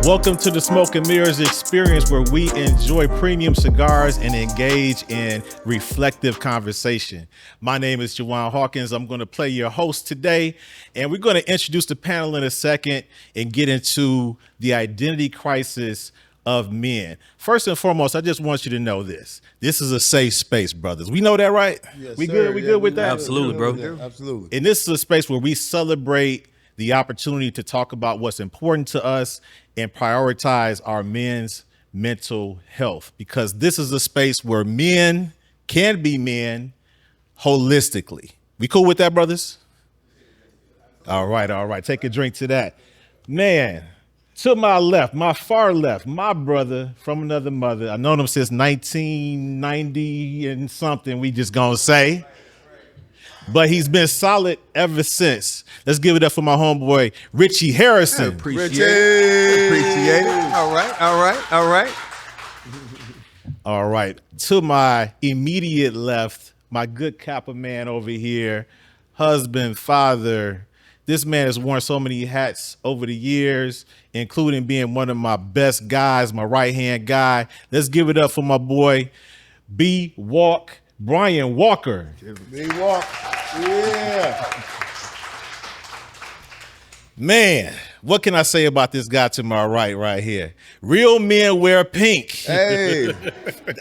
Welcome to the Smoke and Mirrors experience, where we enjoy premium cigars and engage in reflective conversation. My name is Jawan Hawkins. I'm going to play your host today, and we're going to introduce the panel in a second and get into the identity crisis of men. First and foremost, I just want you to know this. This is a safe space, brothers. We know that, right? Yes, we sir. good? We good with that? Absolutely, bro. Absolutely. And this is a space where we celebrate the opportunity to talk about what's important to us and prioritize our men's mental health, because this is a space where men can be men holistically. We cool with that, brothers? All right. Take a drink to that. Man, to my left, my far left, my brother from another mother. I've known him since 1990 and something, we just gonna say. But he's been solid ever since. Let's give it up for my homeboy, Richie Harrison. Appreciate it. All right. All right. To my immediate left, my good Kappa man over here, husband, father. This man has worn so many hats over the years, including being one of my best guys, my right-hand guy. Let's give it up for my boy, Brian Walker. B-Walk. Yeah. Man, what can I say about this guy to my right here? Real men wear pink. Hey.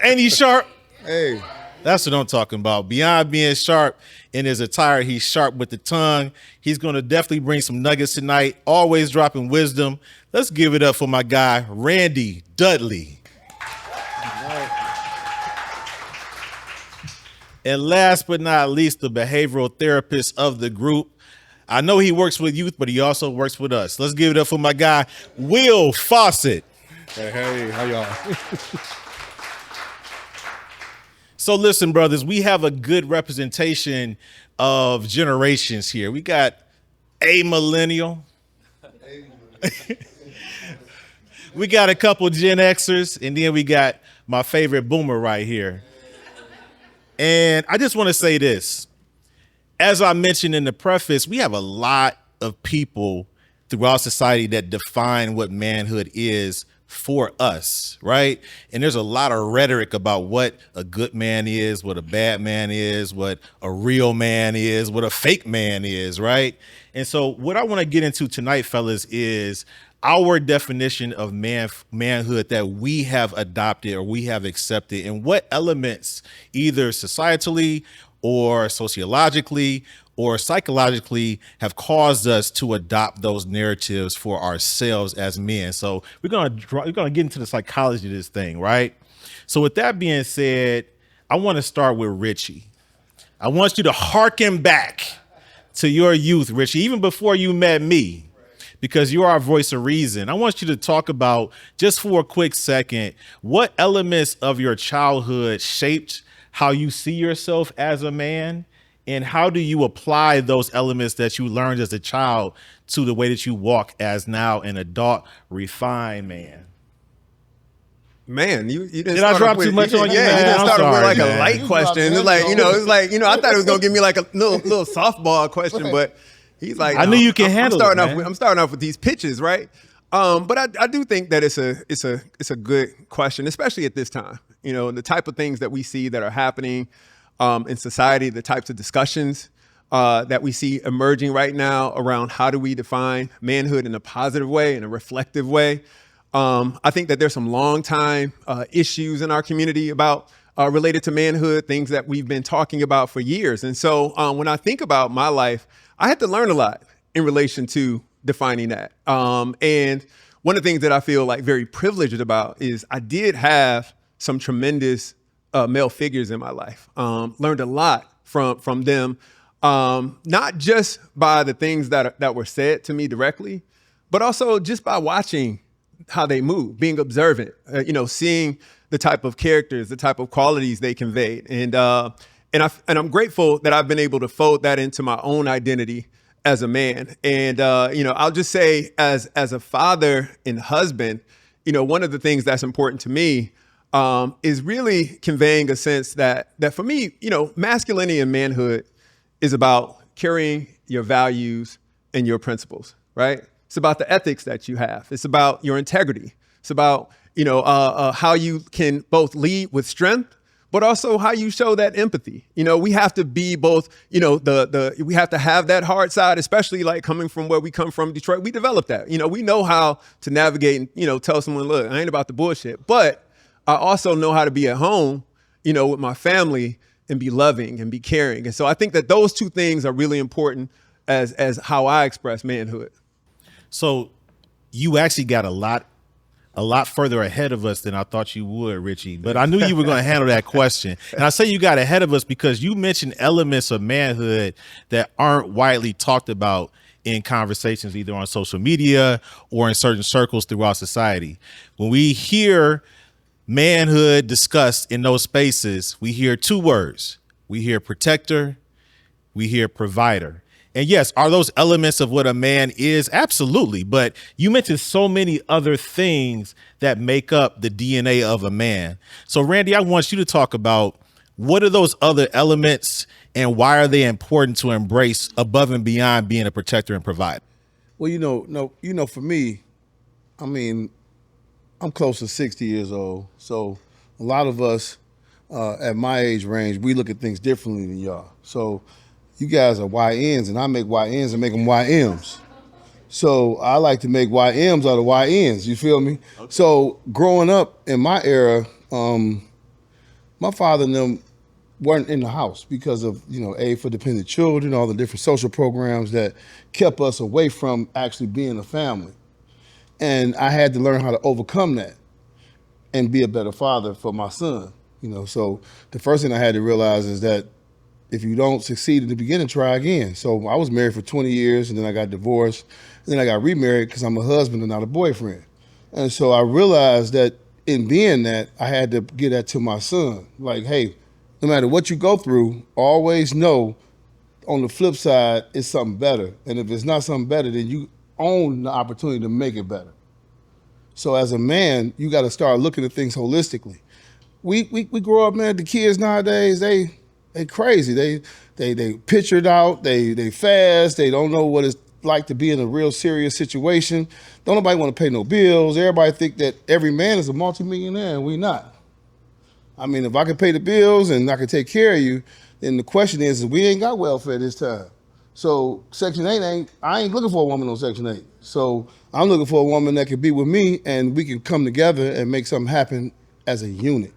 Ain't he sharp? Hey. That's what I'm talking about. Beyond being sharp in his attire, he's sharp with the tongue. He's going to definitely bring some nuggets tonight, always dropping wisdom. Let's give it up for my guy, Randy Dudley. And last but not least, the behavioral therapist of the group. I know he works with youth, but he also works with us. Let's give it up for my guy, Will Fawcett. Hey, how y'all? So listen, brothers, we have a good representation of generations here. We got a millennial. We got a couple Gen Xers, and then we got my favorite boomer right here. And I just want to say this. As I mentioned in the preface, we have a lot of people throughout society that define what manhood is for us, right? And there's a lot of rhetoric about what a good man is, what a bad man is, what a real man is, what a fake man is, right? And so what I want to get into tonight, fellas, is our definition of manhood that we have adopted or we have accepted, and what elements either societally or sociologically or psychologically have caused us to adopt those narratives for ourselves as men. So we're gonna get into the psychology of this thing, right? So with that being said, I want to start with Richie. I want you to hearken back to your youth, Richie, even before you met me, because you're our voice of reason. I want you to talk about, just for a quick second, what elements of your childhood shaped how you see yourself as a man, and how do you apply those elements that you learned as a child to the way that you walk as now an adult, refined man? Man, you didn't. Did I drop too much on you? Yeah, man? you didn't I'm start sorry, with like man. a light question. It's like, I thought it was gonna give me like a little softball question, but he's like, I knew you can handle it, man. I'm starting off with these pitches, right? But I do think that it's a good question, especially at this time. You know, the type of things that we see that are happening in society, the types of discussions that we see emerging right now around how do we define manhood in a positive way, in a reflective way. I think that there's some long time issues in our community about related to manhood, things that we've been talking about for years. And so when I think about my life, I had to learn a lot in relation to defining that. And one of the things that I feel like very privileged about is I did have some tremendous male figures in my life. Learned a lot from them, not just by the things that were said to me directly, but also just by watching how they move, being observant, seeing the type of characters, the type of qualities they conveyed. And I'm grateful that I've been able to fold that into my own identity as a man. And, I'll just say as a father and husband, one of the things that's important to me is really conveying a sense that for me, masculinity and manhood is about carrying your values and your principles, right? It's about the ethics that you have. It's about your integrity. It's about, how you can both lead with strength, but also how you show that empathy. We have to be both, we have to have that hard side, especially like coming from where we come from, Detroit. We developed that. We know how to navigate and, tell someone, look, I ain't about the bullshit. But I also know how to be at home, with my family and be loving and be caring. And so I think that those two things are really important as how I express manhood. So you actually got a lot further ahead of us than I thought you would, Richie. But I knew you were going to handle that question. And I say you got ahead of us because you mentioned elements of manhood that aren't widely talked about in conversations, either on social media or in certain circles throughout society. When we hear manhood discussed in those spaces, we hear two words. We hear protector, we hear provider. And yes, are those elements of what a man is? Absolutely. But you mentioned so many other things that make up the DNA of a man. So Randy, I want you to talk about what are those other elements and why are they important to embrace above and beyond being a protector and provider? Well, for me, I mean, I'm close to 60 years old. So a lot of us at my age range, we look at things differently than y'all. So you guys are YNs, and I make YNs and make them YMs. So I like to make YMs out of YNs. You feel me? Okay. So growing up in my era, my father and them weren't in the house because of aid for dependent children, all the different social programs that kept us away from actually being a family. And I had to learn how to overcome that and be a better father for my son. So the first thing I had to realize is that if you don't succeed in the beginning, try again. So I was married for 20 years and then I got divorced. And then I got remarried because I'm a husband and not a boyfriend. And so I realized that in being that, I had to get that to my son. Like, hey, no matter what you go through, always know on the flip side, it's something better. And if it's not something better, then you own the opportunity to make it better. So as a man, you got to start looking at things holistically. We grow up, man, the kids nowadays, they crazy. They pictured out, they fast, they don't know what it's like to be in a real serious situation. Don't nobody want to pay no bills. Everybody think that every man is a multimillionaire, and we not. I mean, if I can pay the bills and I can take care of you, then the question is we ain't got welfare this time. So Section 8 I ain't looking for a woman on Section 8. So I'm looking for a woman that can be with me and we can come together and make something happen as a unit.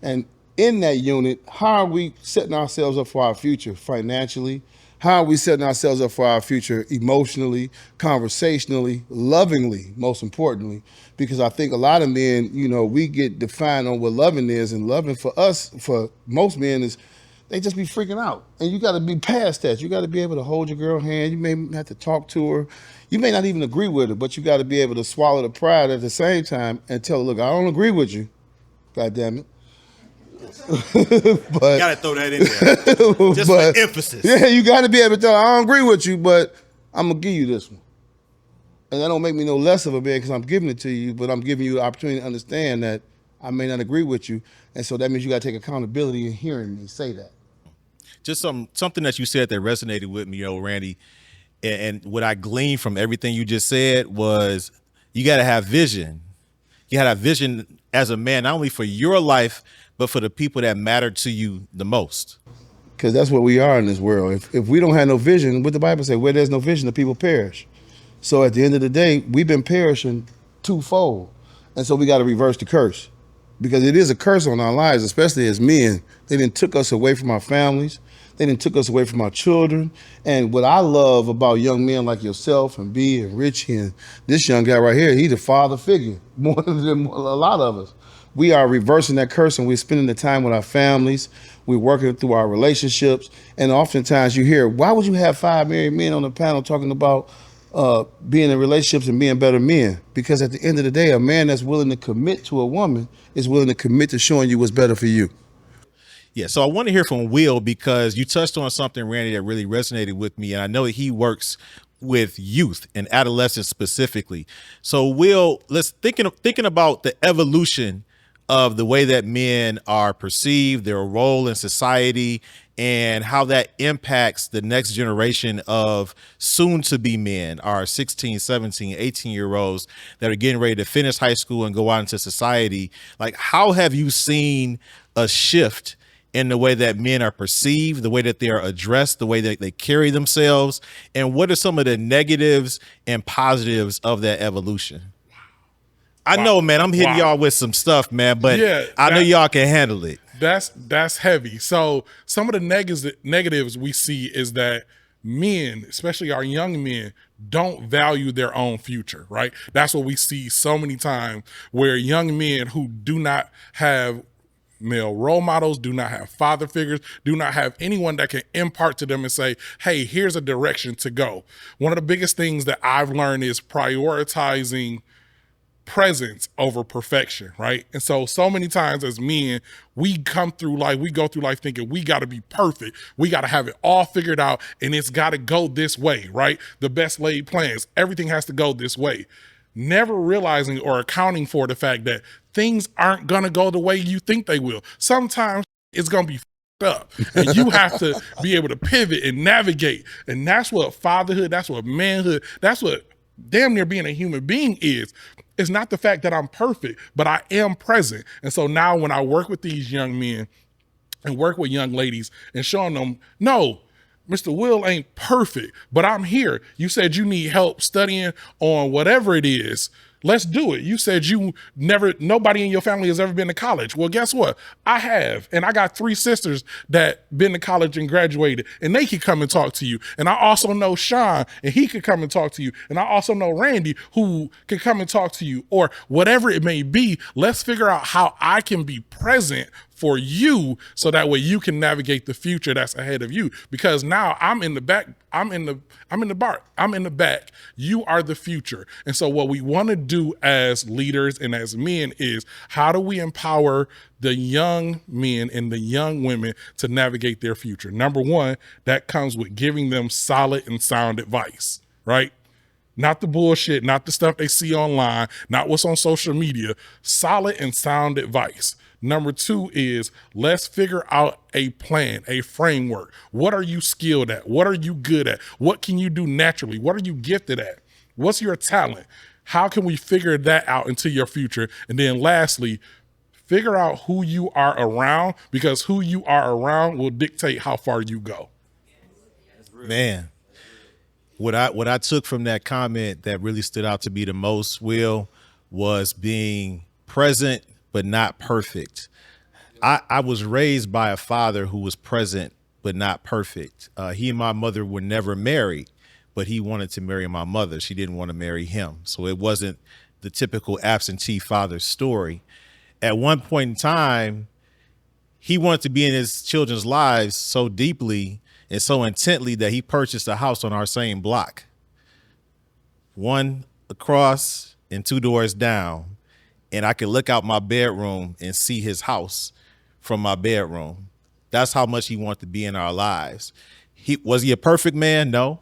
And in that unit, how are we setting ourselves up for our future financially? How are we setting ourselves up for our future emotionally, conversationally, lovingly, most importantly? Because I think a lot of men, we get defined on what loving is, and loving for us, for most men, is they just be freaking out. And you got to be past that. You got to be able to hold your girl hand. You may have to talk to her. You may not even agree with her, but you got to be able to swallow the pride at the same time and tell her, look, I don't agree with you. God damn it. But you gotta throw that in there. Just for emphasis. Yeah, you gotta be able to tell her, I don't agree with you, but I'm gonna give you this one. And that don't make me no less of a man because I'm giving it to you, but I'm giving you the opportunity to understand that I may not agree with you. And so that means you gotta take accountability in hearing me say that. Just something that you said that resonated with me, Randy. And what I gleaned from everything you just said was you gotta have vision. You gotta have vision as a man, not only for your life, but for the people that matter to you the most. Because that's what we are in this world. If we don't have no vision, what the Bible says, where there's no vision, the people perish. So at the end of the day, we've been perishing twofold. And so we got to reverse the curse. Because it is a curse on our lives, especially as men. They done took us away from our families. They done took us away from our children. And what I love about young men like yourself and B and Richie and this young guy right here, he's a father figure, more than a lot of us. We are reversing that curse and we're spending the time with our families. We're working through our relationships. And oftentimes you hear, why would you have 5 married men on the panel talking about being in relationships and being better men? Because at the end of the day, a man that's willing to commit to a woman is willing to commit to showing you what's better for you. Yeah, so I want to hear from Will because you touched on something, Randy, that really resonated with me. And I know that he works with youth and adolescents specifically. So Will, let's thinking about the evolution of the way that men are perceived, their role in society, and how that impacts the next generation of soon to be men, our 16, 17, 18-year-olds that are getting ready to finish high school and go out into society. Like, how have you seen a shift in the way that men are perceived, the way that they are addressed, the way that they carry themselves, and what are some of the negatives and positives of that evolution? I know, man, I'm hitting y'all with some stuff, man, but Yeah, I know y'all can handle it. That's heavy. So some of the negatives we see is that men, especially our young men, don't value their own future, right? That's what we see so many times, where young men who do not have male role models, do not have father figures, do not have anyone that can impart to them and say, hey, here's a direction to go. One of the biggest things that I've learned is prioritizing presence over perfection, right? And so many times as men, we go through life thinking we got to be perfect. We got to have it all figured out, and it's got to go this way, right? The best laid plans, everything has to go this way. Never realizing or accounting for the fact that things aren't going to go the way you think they will. Sometimes it's going to be up, and you have to be able to pivot and navigate. And that's what fatherhood, that's what manhood, that's what damn near being a human being is. It's not the fact that I'm perfect, but I am present. And so now when I work with these young men and work with young ladies and showing them, no, Mr. Will ain't perfect, but I'm here. You said you need help studying on whatever it is. Let's do it. You said nobody in your family has ever been to college. Well, guess what? I have. And I got 3 sisters that been to college and graduated, and they can come and talk to you. And I also know Sean, and he could come and talk to you. And I also know Randy, who can come and talk to you, or whatever it may be. Let's figure out how I can be present for you, so that way you can navigate the future that's ahead of you. Because now I'm in the back, I'm in the back. You are the future. And so what we want to do as leaders and as men is, how do we empower the young men and the young women to navigate their future? Number one, that comes with giving them solid and sound advice, right? Not the bullshit, not the stuff they see online, not what's on social media. Solid and sound advice. Number 2 is, let's figure out a plan, a framework. What are you skilled at? What are you good at? What can you do naturally? What are you gifted at? What's your talent? How can we figure that out into your future? And then lastly, figure out who you are around, because who you are around will dictate how far you go. Man, what I took from that comment that really stood out to me the most, Will, was being present but not perfect. I was raised by a father who was present but not perfect. He and my mother were never married, but he wanted to marry my mother. She didn't want to marry him. So it wasn't the typical absentee father story. At one point in time, he wanted to be in his children's lives so deeply and so intently that he purchased a house on our same block. One across and 2 doors down. And I could look out my bedroom and see his house from my bedroom. That's how much he wanted to be in our lives. Was he a perfect man? No.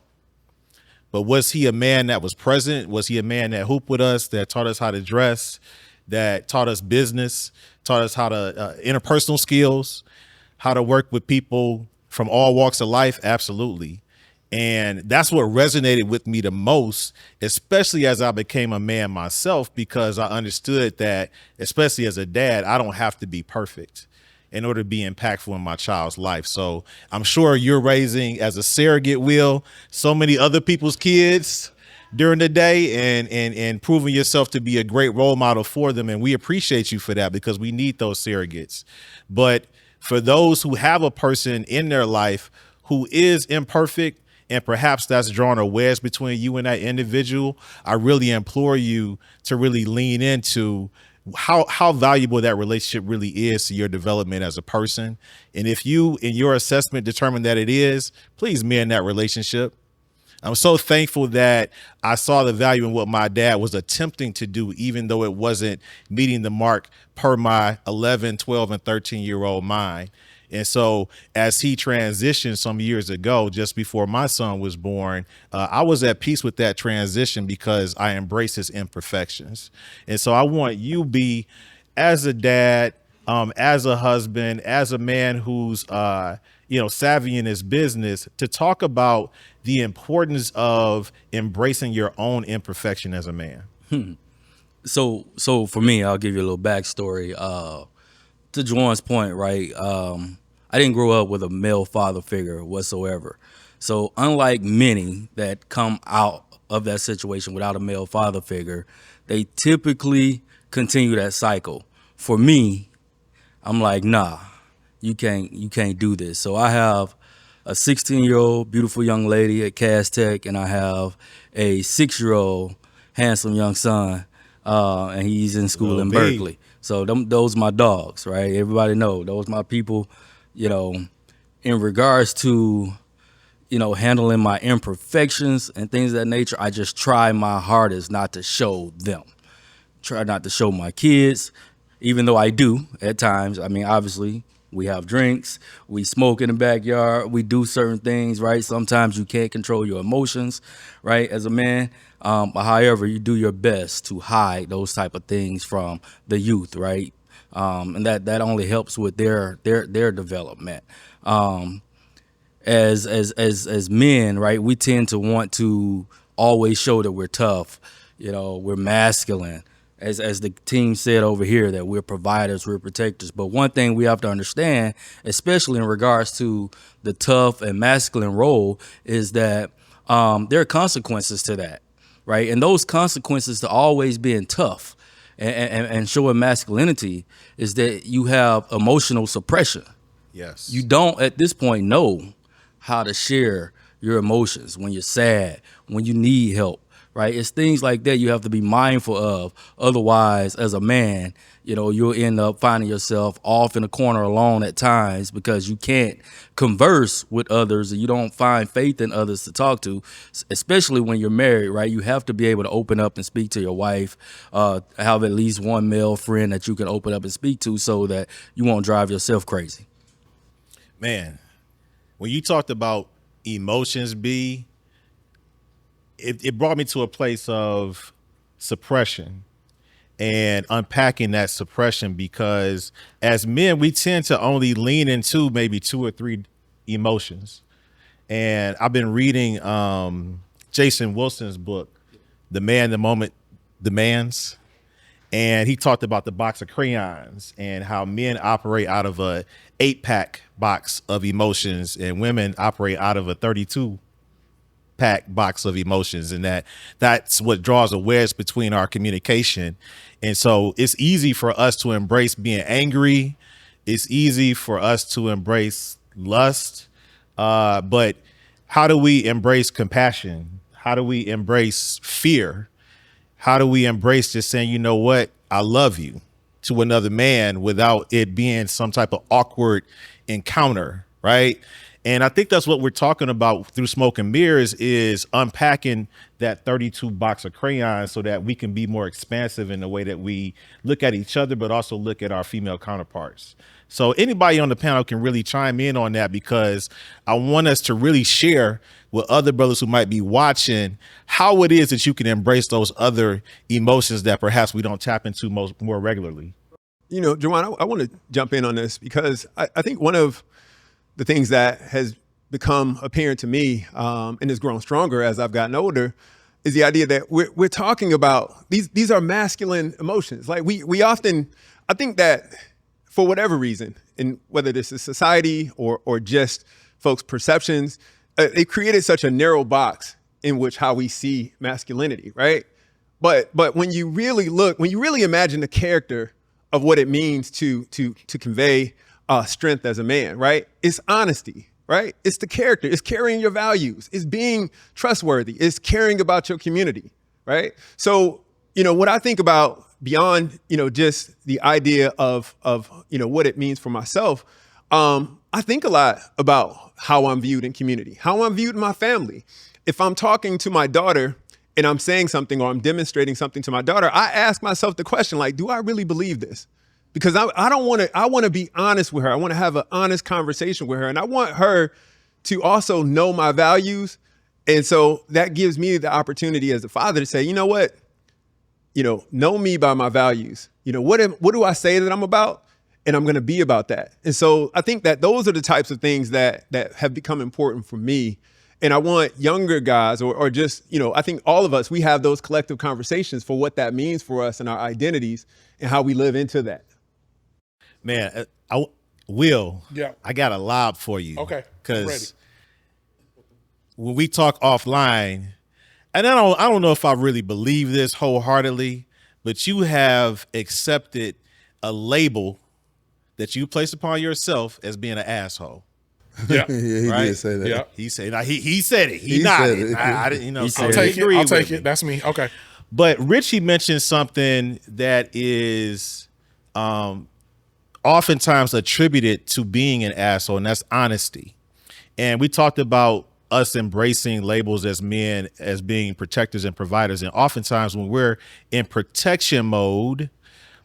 But was he a man that was present? Was he a man that hooped with us, that taught us how to dress, that taught us business, taught us how to interpersonal skills, how to work with people from all walks of life? Absolutely. And that's what resonated with me the most, especially as I became a man myself, because I understood that, especially as a dad, I don't have to be perfect in order to be impactful in my child's life. So I'm sure you're raising, as a surrogate, Will, so many other people's kids during the day and proving yourself to be a great role model for them. And we appreciate you for that, because we need those surrogates. But for those who have a person in their life who is imperfect, and perhaps that's drawn a wedge between you and that individual, I really implore you to really lean into how valuable that relationship really is to your development as a person. And if you, in your assessment, determine that it is, please mend that relationship. I'm so thankful that I saw the value in what my dad was attempting to do, even though it wasn't meeting the mark per my 11, 12, and 13-year-old mind. And so as he transitioned some years ago, just before my son was born, I was at peace with that transition because I embrace his imperfections. And so I want you, as a dad, as a husband, as a man who's savvy in his business to talk about the importance of embracing your own imperfection as a man. So for me, I'll give you a little backstory. To Juwan's point, right? I didn't grow up with a male father figure whatsoever. So unlike many that come out of that situation without a male father figure, they typically continue that cycle. For me, I'm like, nah, you can't do this. So I have a 16-year-old beautiful young lady at Cass Tech, and I have a 6-year-old handsome young son, and he's in school Little in B. Berkeley. So those my dogs, right? Everybody know those my people. In regards to handling my imperfections and things of that nature, I just try my hardest not to show them. Try not to show my kids, even though I do at times. I mean, obviously, we have drinks, we smoke in the backyard, we do certain things, right? Sometimes you can't control your emotions, right, as a man. But however, you do your best to hide those type of things from the youth, right? And that only helps with their development. As men, right, we tend to want to always show that we're tough, we're masculine. As the team said over here, that we're providers, we're protectors. But one thing we have to understand, especially in regards to the tough and masculine role, is that there are consequences to that, right? And those consequences to always being tough and showing masculinity is that you have emotional suppression. Yes. You don't at this point know how to share your emotions when you're sad, when you need help, right? It's things like that you have to be mindful of. Otherwise, as a man, you'll end up finding yourself off in a corner alone at times because you can't converse with others and you don't find faith in others to talk to, especially when you're married, right? You have to be able to open up and speak to your wife, have at least one male friend that you can open up and speak to so that you won't drive yourself crazy. Man, when you talked about emotions, it brought me to a place of suppression and unpacking that suppression, because as men, we tend to only lean into maybe 2 or 3 emotions. And I've been reading Jason Wilson's book, The Man the Moment Demands. And he talked about the box of crayons and how men operate out of a 8-pack box of emotions and women operate out of a 32-pack box of emotions, and that's what draws a wedge between our communication. And so it's easy for us to embrace being angry. It's easy for us to embrace lust. But how do we embrace compassion? How do we embrace fear? How do we embrace just saying, you know what, I love you to another man without it being some type of awkward encounter, right? And I think that's what we're talking about through Smoke and Mirrors, is unpacking that 32 box of crayons so that we can be more expansive in the way that we look at each other, but also look at our female counterparts. So anybody on the panel can really chime in on that, because I want us to really share with other brothers who might be watching how it is that you can embrace those other emotions that perhaps we don't tap into more regularly. Juwan, I want to jump in on this because I think one of the things that has become apparent to me and has grown stronger as I've gotten older is the idea that we're talking about these are masculine emotions. Like we often, I think that for whatever reason, and whether this is society or just folks' perceptions, it created such a narrow box in which how we see masculinity, right? But when you really look, when you really imagine the character of what it means to convey strength as a man, right? It's honesty, right? It's the character. It's carrying your values. It's being trustworthy. It's caring about your community, right? So, what I think about beyond, just the idea of what it means for myself, I think a lot about how I'm viewed in community, how I'm viewed in my family. If I'm talking to my daughter and I'm saying something or I'm demonstrating something to my daughter, I ask myself the question, like, do I really believe this? Because I want to be honest with her. I want to have an honest conversation with her. And I want her to also know my values. And so that gives me the opportunity as a father to say, you know what? Know me by my values. What do I say that I'm about? and I'm going to be about that. And so I think that those are the types of things that have become important for me. And I want younger guys or just, I think all of us, we have those collective conversations for what that means for us and our identities and how we live into that. Man, Will, Yeah. I got a lob for you. Okay, I'm ready. Because when we talk offline, and I don't know if I really believe this wholeheartedly, but you have accepted a label that you place upon yourself as being an asshole. Yeah. Yeah, he Right? did say that. Yeah. He said he said it. He He nodded. said it. I didn't, He so said he it. agreed I'll with take me. it. That's me. Okay. But Richie mentioned something that is oftentimes attributed to being an asshole, and that's honesty. And we talked about us embracing labels as men as being protectors and providers. And oftentimes when we're in protection mode,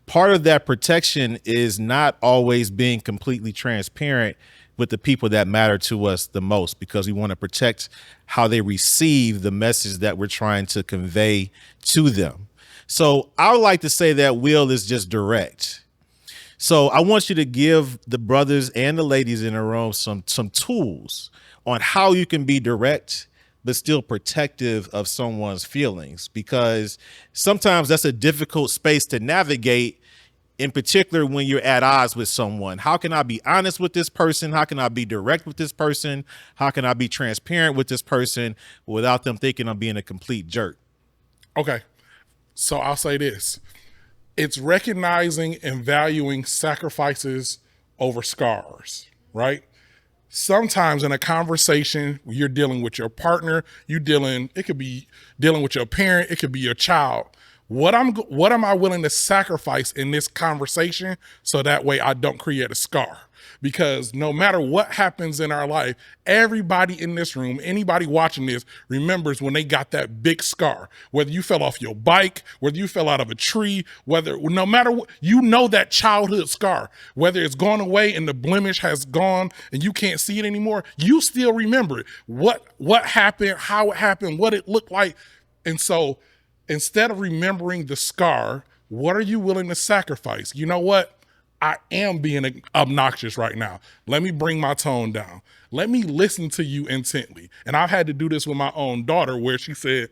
part of that protection is not always being completely transparent with the people that matter to us the most, because we want to protect how they receive the message that we're trying to convey to them. So I would like to say that Will is just direct. So I want you to give the brothers and the ladies in the room some tools on how you can be direct but still protective of someone's feelings, because sometimes that's a difficult space to navigate, in particular when you're at odds with someone. How can I be honest with this person? How can I be direct with this person? How can I be transparent with this person without them thinking I'm being a complete jerk? Okay. So I'll say this. It's recognizing and valuing sacrifices over scars, right? Sometimes in a conversation, you're dealing with your partner, it could be dealing with your parent, it could be your child. What am I willing to sacrifice in this conversation so that way I don't create a scar? Because no matter what happens in our life, everybody in this room, anybody watching this, remembers when they got that big scar. Whether you fell off your bike, whether you fell out of a tree, no matter what, that childhood scar, whether it's gone away and the blemish has gone and you can't see it anymore, you still remember it. What happened, how it happened, what it looked like. And so instead of remembering the scar, what are you willing to sacrifice? You know what? I am being obnoxious right now. Let me bring my tone down. Let me listen to you intently. And I've had to do this with my own daughter, where she said,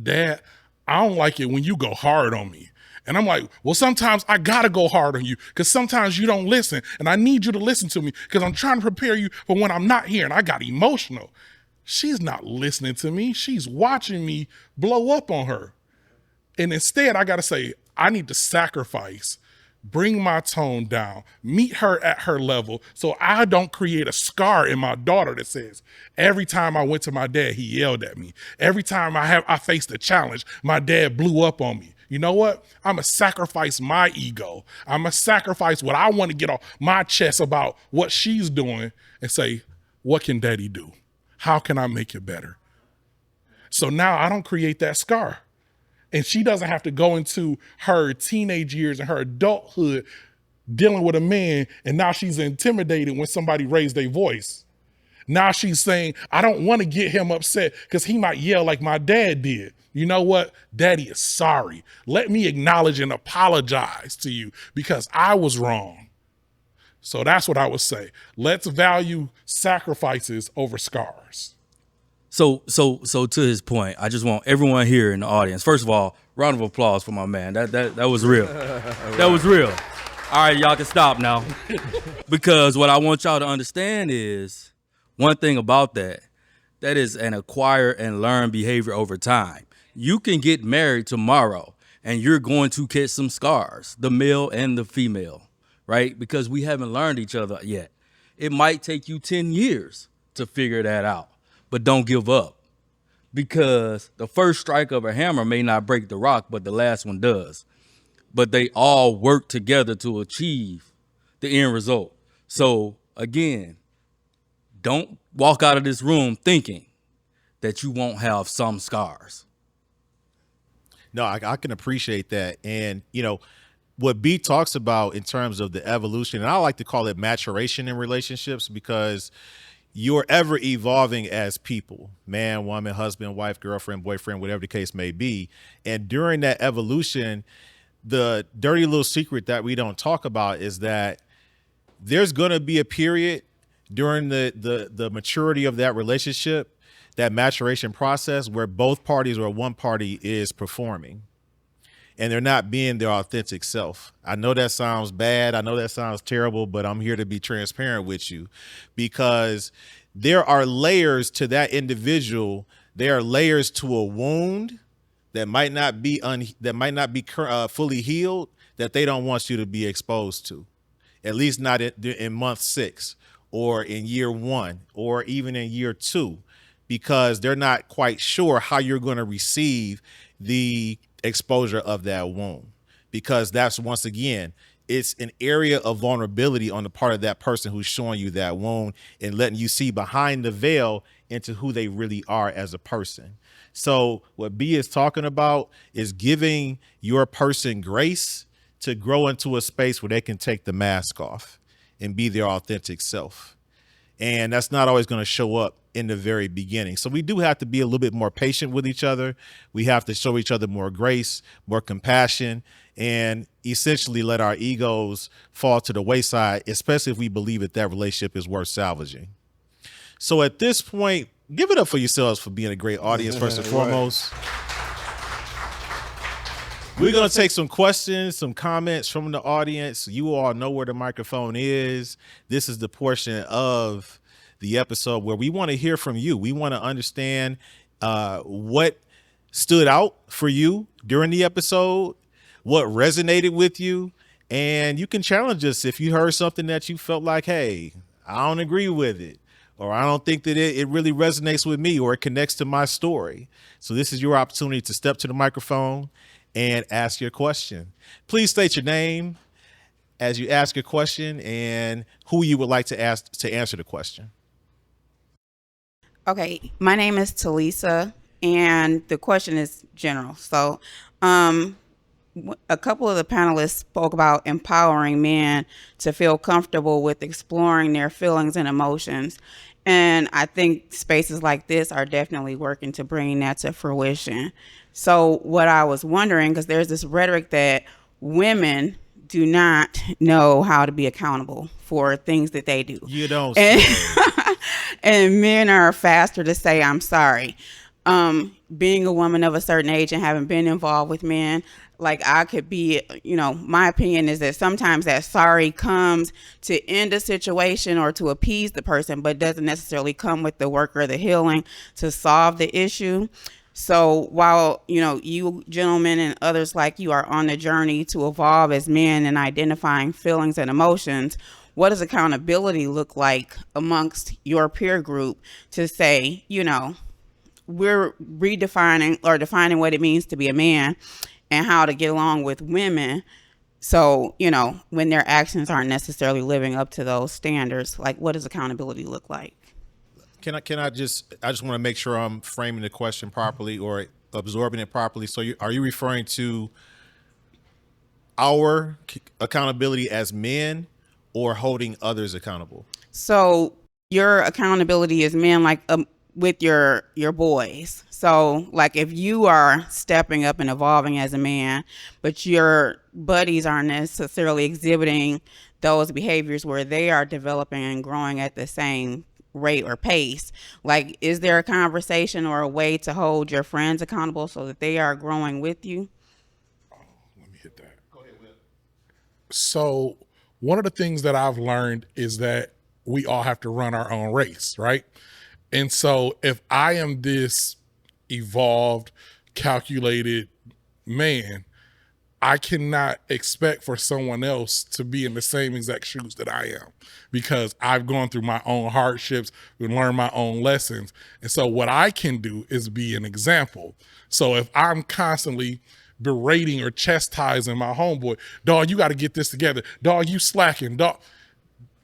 Dad, I don't like it when you go hard on me. And I'm like, well, sometimes I gotta go hard on you because sometimes you don't listen. And I need you to listen to me because I'm trying to prepare you for when I'm not here. And I got emotional. She's not listening to me. She's watching me blow up on her. And instead, I gotta say, I need to sacrifice, bring my tone down, meet her at her level so I don't create a scar in my daughter that says, every time I went to my dad, he yelled at me. Every time I faced a challenge, my dad blew up on me. You know what? I'm going to sacrifice my ego. I'm going to sacrifice what I want to get off my chest about what she's doing and say, what can daddy do? How can I make it better? So now I don't create that scar. And she doesn't have to go into her teenage years and her adulthood dealing with a man, and now she's intimidated when somebody raised their voice. Now she's saying, I don't want to get him upset because he might yell like my dad did. You know what? Daddy is sorry. Let me acknowledge and apologize to you because I was wrong. So that's what I would say. Let's value sacrifices over scars. So to his point, I just want everyone here in the audience. First of all, round of applause for my man. That was real. That was real. All right, y'all can stop now. Because what I want y'all to understand is one thing about that is an acquire and learn behavior over time. You can get married tomorrow and you're going to catch some scars, the male and the female, right? Because we haven't learned each other yet. It might take you 10 years to figure that out. But don't give up, because the first strike of a hammer may not break the rock, but the last one does. But they all work together to achieve the end result. So again, don't walk out of this room thinking that you won't have some scars. No, I can appreciate that. And, what B talks about in terms of the evolution, and I like to call it maturation in relationships, because you're ever evolving as people, man, woman, husband, wife, girlfriend, boyfriend, whatever the case may be. And during that evolution, the dirty little secret that we don't talk about is that there's going to be a period during the maturity of that relationship, that maturation process, where both parties or one party is performing and they're not being their authentic self. I know that sounds bad. I know that sounds terrible, but I'm here to be transparent with you, because there are layers to that individual. There are layers to a wound that might not be fully healed, that they don't want you to be exposed to, at least not in month 6 or in year 1 or even in year 2, because they're not quite sure how you're going to receive the exposure of that wound, because that's, once again, it's an area of vulnerability on the part of that person who's showing you that wound and letting you see behind the veil into who they really are as a person. So what B is talking about is giving your person grace to grow into a space where they can take the mask off and be their authentic self. And that's not always going to show up in the very beginning. So we do have to be a little bit more patient with each other. We have to show each other more grace, more compassion, and essentially let our egos fall to the wayside, especially if we believe that relationship is worth salvaging. So at this point, give it up for yourselves for being a great audience, first and foremost. We're going to take some questions, some comments from the audience. You all know where the microphone is. This is the portion of the episode where we want to hear from you. We want to understand what stood out for you during the episode, what resonated with you, and you can challenge us if you heard something that you felt like, hey, I don't agree with it, or I don't think that it really resonates with me, or it connects to my story. So this is your opportunity to step to the microphone and ask your question. Please state your name as you ask your question and who you would like to ask to answer the question. Okay, my name is Talisa, and the question is general. So, a couple of the panelists spoke about empowering men to feel comfortable with exploring their feelings and emotions. And I think spaces like this are definitely working to bring that to fruition. So what I was wondering, because there's this rhetoric that women do not know how to be accountable for things that they do. You don't and, say. and men are faster to say, I'm sorry. Being a woman of a certain age and having been involved with men, like I could be, my opinion is that sometimes that sorry comes to end a situation or to appease the person, but doesn't necessarily come with the work or the healing to solve the issue. So while, you gentlemen and others like you are on the journey to evolve as men and identifying feelings and emotions, what does accountability look like amongst your peer group to say, we're redefining or defining what it means to be a man and how to get along with women. So, when their actions aren't necessarily living up to those standards, like what does accountability look like? I just want to make sure I'm framing the question properly or absorbing it properly. So are you referring to our accountability as men or holding others accountable? So your accountability as men, like with your boys. So like if you are stepping up and evolving as a man, but your buddies aren't necessarily exhibiting those behaviors where they are developing and growing at the same rate or pace, like is there a conversation or a way to hold your friends accountable so that they are growing with you? Let me hit that. Go ahead, Will. So one of the things that I've learned is that we all have to run our own race, right? And so if I am this evolved, calculated man, I cannot expect for someone else to be in the same exact shoes that I am, because I've gone through my own hardships and learned my own lessons. And so what I can do is be an example. So if I'm constantly berating or chastising my homeboy, dog, you got to get this together. Dog, you slacking. Dog,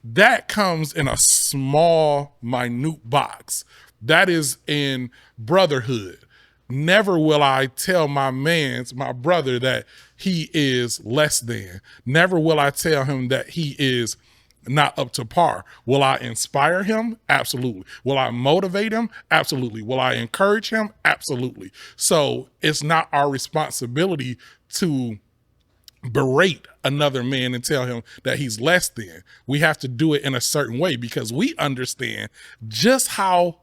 that comes in a small, minute box. That is in brotherhood. Never will I tell my brother, that he is less than. Never will I tell him that he is not up to par. Will I inspire him? Absolutely. Will I motivate him? Absolutely. Will I encourage him? Absolutely. So it's not our responsibility to berate another man and tell him that he's less than. We have to do it in a certain way because we understand just how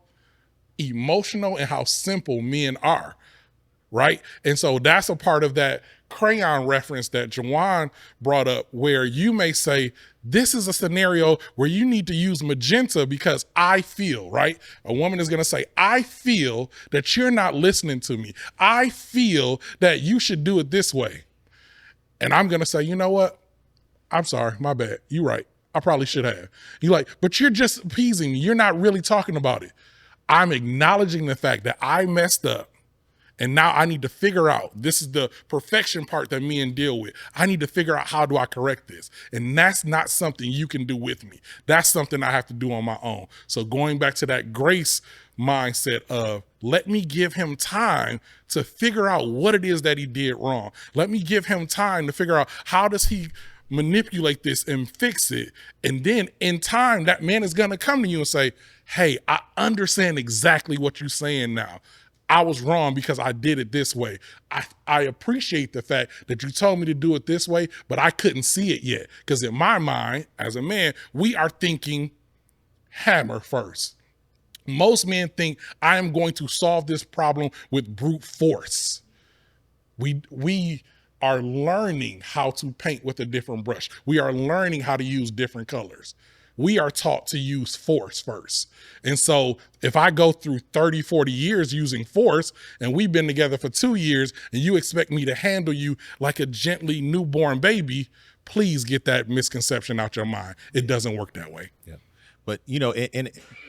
emotional and how simple men are, right? And so that's a part of that crayon reference that Jawan brought up, where you may say, this is a scenario where you need to use magenta because I feel, right? A woman is going to say, I feel that you're not listening to me. I feel that you should do it this way. And I'm going to say, you know what? I'm sorry, my bad. You're right. I probably should have. You're like, but you're just appeasing me. You're not really talking about it. I'm acknowledging the fact that I messed up. And now I need to figure out, this is the perfection part that men deal with. I need to figure out, how do I correct this? And that's not something you can do with me. That's something I have to do on my own. So going back to that grace mindset of, let me give him time to figure out what it is that he did wrong. Let me give him time to figure out, how does he manipulate this and fix it? And then in time, that man is going to come to you and say, hey, I understand exactly what you're saying now. I was wrong because I did it this way. I appreciate the fact that you told me to do it this way, but I couldn't see it yet. Because in my mind, as a man, we are thinking hammer first. Most men think, I am going to solve this problem with brute force. We are learning how to paint with a different brush. We are learning how to use different colors. We are taught to use force first. And so if I go through 30, 40 years using force, and we've been together for 2 years, and you expect me to handle you like a gently newborn baby, please get that misconception out your mind. It doesn't work that way. Yeah. But,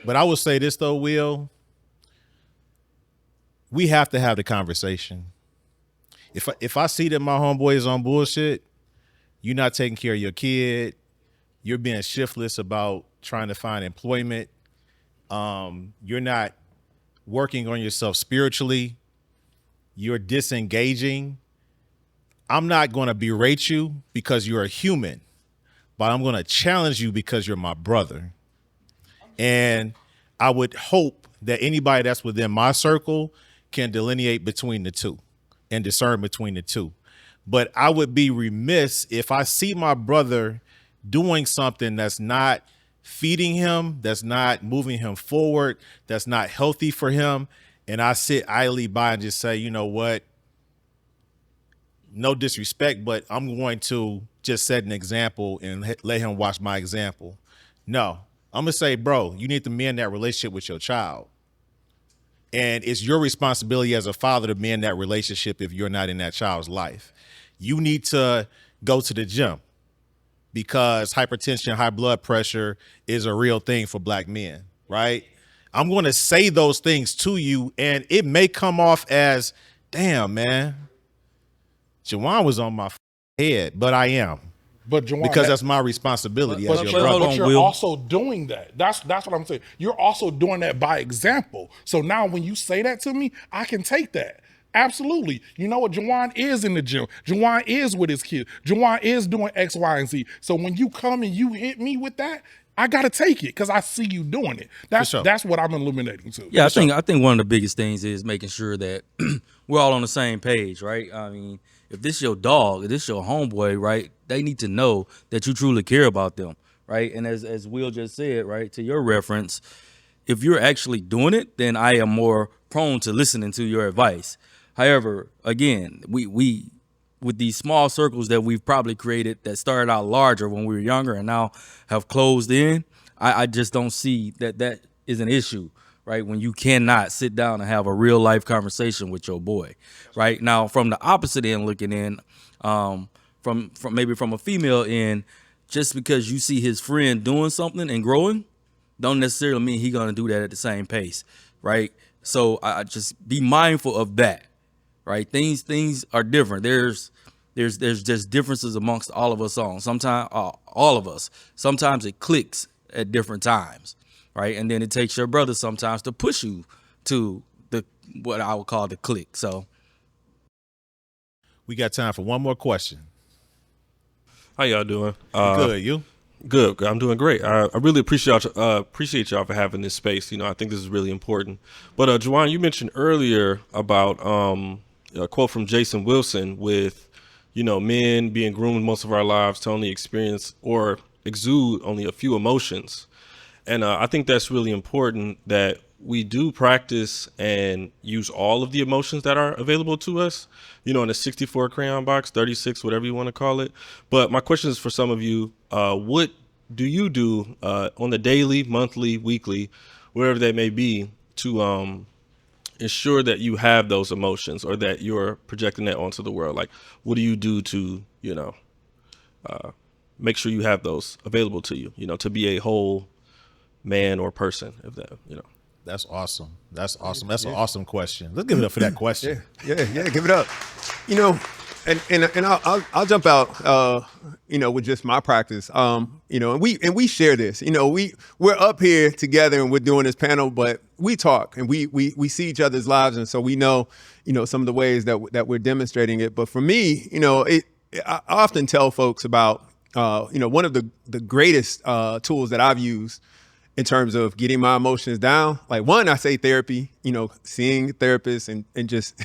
but I will say this though, Will, we have to have the conversation. If I see that my homeboy is on bullshit, you're not taking care of your kid, you're being shiftless about trying to find employment, you're not working on yourself spiritually, you're disengaging, I'm not going to berate you because you're a human, but I'm going to challenge you because you're my brother. And I would hope that anybody that's within my circle can delineate between the two and discern between the two. But I would be remiss if I see my brother doing something that's not feeding him, that's not moving him forward, that's not healthy for him, and I sit idly by and just say, you know what, no disrespect, but I'm going to just set an example and let him watch my example. No, I'm gonna say, bro, you need to mend that relationship with your child. And it's your responsibility as a father to mend that relationship if you're not in that child's life. You need to go to the gym, because hypertension, high blood pressure is a real thing for black men, right? I'm going to say those things to you, and it may come off as, damn, man, Jawan was on my head, but I am. But Jawan, because that's my responsibility as your but brother. you're also doing that. That's what I'm saying. You're also doing that by example. So now when you say that to me, I can take that. Absolutely. You know what? Jawan is in the gym. Jawan is with his kids. Jawan is doing X, Y, and Z. So when you come and you hit me with that, I gotta take it because I see you doing it. That's what I'm illuminating to. Yeah, I think one of the biggest things is making sure that we're all on the same page, right? I mean, if this your dog, if this your homeboy, right, they need to know that you truly care about them, right? And as Will just said, right, to your reference, if you're actually doing it, then I am more prone to listening to your advice. However, again, we with these small circles that we've probably created that started out larger when we were younger and now have closed in, I just don't see that is an issue, right? When you cannot sit down and have a real life conversation with your boy, right? Now, from the opposite end looking in, from maybe from a female end, just because you see his friend doing something and growing, don't necessarily mean he's gonna do that at the same pace, right? So I just be mindful of that. Right, things are different. There's just differences amongst all of us sometimes all of us. Sometimes it clicks at different times, right? And then it takes your brother sometimes to push you to what I would call the click. So we got time for one more question. How y'all doing? Good, you? Good. I'm doing great. I really appreciate y'all for having this space. You know, I think this is really important. But Juwan, you mentioned earlier about a quote from Jason Wilson with, men being groomed most of our lives to only experience or exude only a few emotions. And I think that's really important that we do practice and use all of the emotions that are available to us, in a 64 crayon box, 36, whatever you want to call it. But my question is for some of you, what do you do on the daily, monthly, weekly, wherever they may be, to ensure that you have those emotions or that you're projecting that onto the world? Like, what do you do to, make sure you have those available to you, to be a whole man or person, if that. That's awesome. That's awesome. That's an awesome question. Let's give it up for that question. Yeah, give it up. And I'll jump out, with just my practice. And we share this. We're up here together and we're doing this panel, but we talk and we see each other's lives, and so we know, some of the ways that we're demonstrating it. But for me, I often tell folks about, one of the greatest tools that I've used in terms of getting my emotions down. Like, one, I say therapy, seeing a therapist and just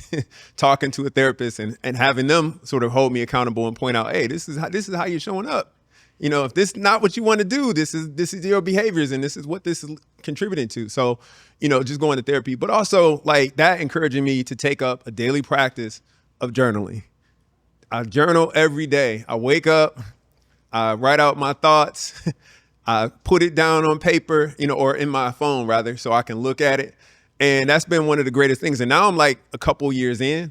talking to a therapist and having them sort of hold me accountable and point out, hey, this is how you're showing up. If this is not what you want to do, this is your behaviors and this is what this is contributing to. So, just going to therapy, but also like that encouraging me to take up a daily practice of journaling. I journal every day. I wake up, I write out my thoughts. I put it down on paper, or in my phone rather, so I can look at it. And that's been one of the greatest things. And now I'm like a couple years in.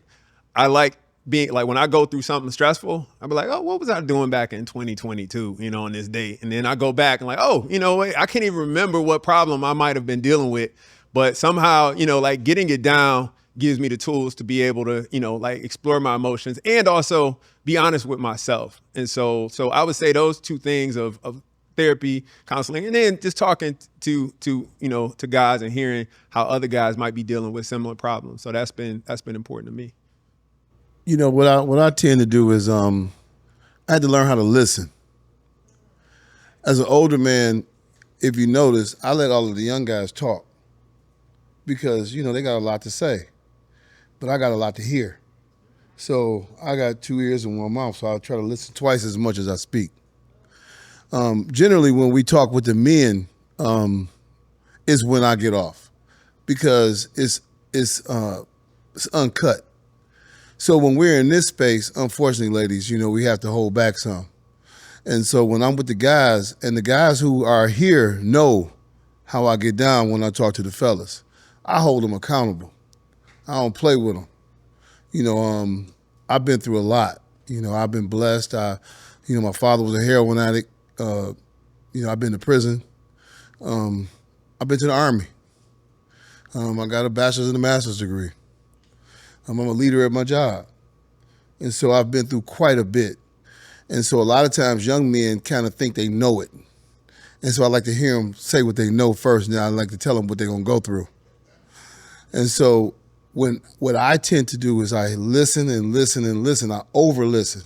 I like being like, when I go through something stressful, I'll be like, oh, what was I doing back in 2022, on this date? And then I go back and like, oh, I can't even remember what problem I might have been dealing with. But somehow, like getting it down gives me the tools to be able to, like explore my emotions and also be honest with myself. And so I would say those two things of therapy, counseling, and then just talking to guys and hearing how other guys might be dealing with similar problems. So that's been important to me. What I tend to do is I had to learn how to listen. As an older man, if you notice, I let all of the young guys talk because they got a lot to say, but I got a lot to hear. So I got 2 ears and 1 mouth, so I try to listen twice as much as I speak. Generally, when we talk with the men, is when I get off because it's uncut. So when we're in this space, unfortunately, ladies, we have to hold back some. And so when I'm with the guys, and the guys who are here know how I get down when I talk to the fellas, I hold them accountable. I don't play with them. I've been through a lot. I've been blessed. My father was a heroin addict. I've been to prison. I've been to the Army. I got a bachelor's and a master's degree. I'm a leader at my job. And so I've been through quite a bit. And so a lot of times young men kind of think they know it. And so I like to hear them say what they know first, and then I like to tell them what they're going to go through. And so what I tend to do is I listen and listen and listen. I over-listen.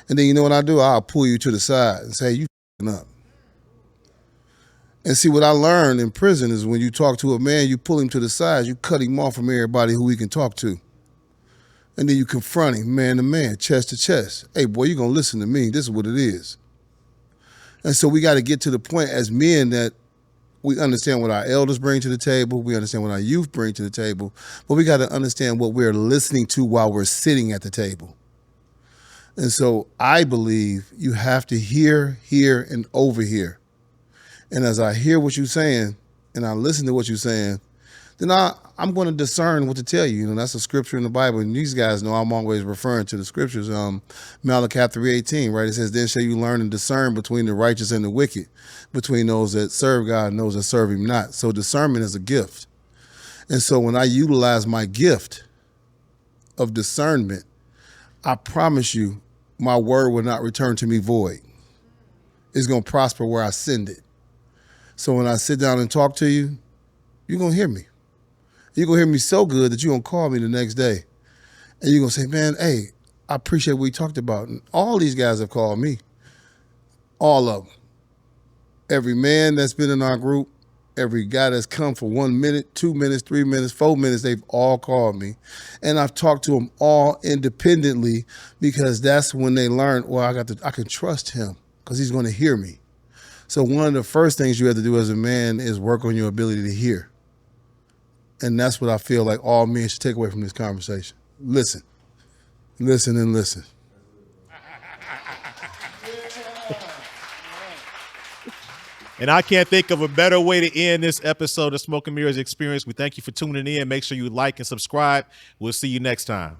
And then you know what I do? I'll pull you to the side and say, you up. And see, what I learned in prison is when you talk to a man, you pull him to the side, you cut him off from everybody who he can talk to. And then you confront him man to man, chest to chest. Hey, boy, you're going to listen to me. This is what it is. And so we got to get to the point as men that we understand what our elders bring to the table. We understand what our youth bring to the table. But we got to understand what we're listening to while we're sitting at the table. And so I believe you have to hear, and overhear. And as I hear what you're saying and I listen to what you're saying, then I'm going to discern what to tell you. That's a scripture in the Bible. And these guys know I'm always referring to the scriptures. Malachi 3:18, right? It says, then shall you learn and discern between the righteous and the wicked, between those that serve God and those that serve him not. So discernment is a gift. And so when I utilize my gift of discernment, I promise you, my word will not return to me void. It's going to prosper where I send it. So when I sit down and talk to you, you're going to hear me. You're going to hear me so good that you're going to call me the next day. And you're going to say, man, hey, I appreciate what we talked about. And all these guys have called me. All of them. Every man that's been in our group, Every guy that's come for 1 minute, 2 minutes, 3 minutes, 4 minutes, they've all called me. And I've talked to them all independently because that's when they learn, well, I can trust him because he's going to hear me. So one of the first things you have to do as a man is work on your ability to hear. And that's what I feel like all men should take away from this conversation. Listen. Listen and listen. And I can't think of a better way to end this episode of Smoke and Mirrors Experience. We thank you for tuning in. Make sure you like and subscribe. We'll see you next time.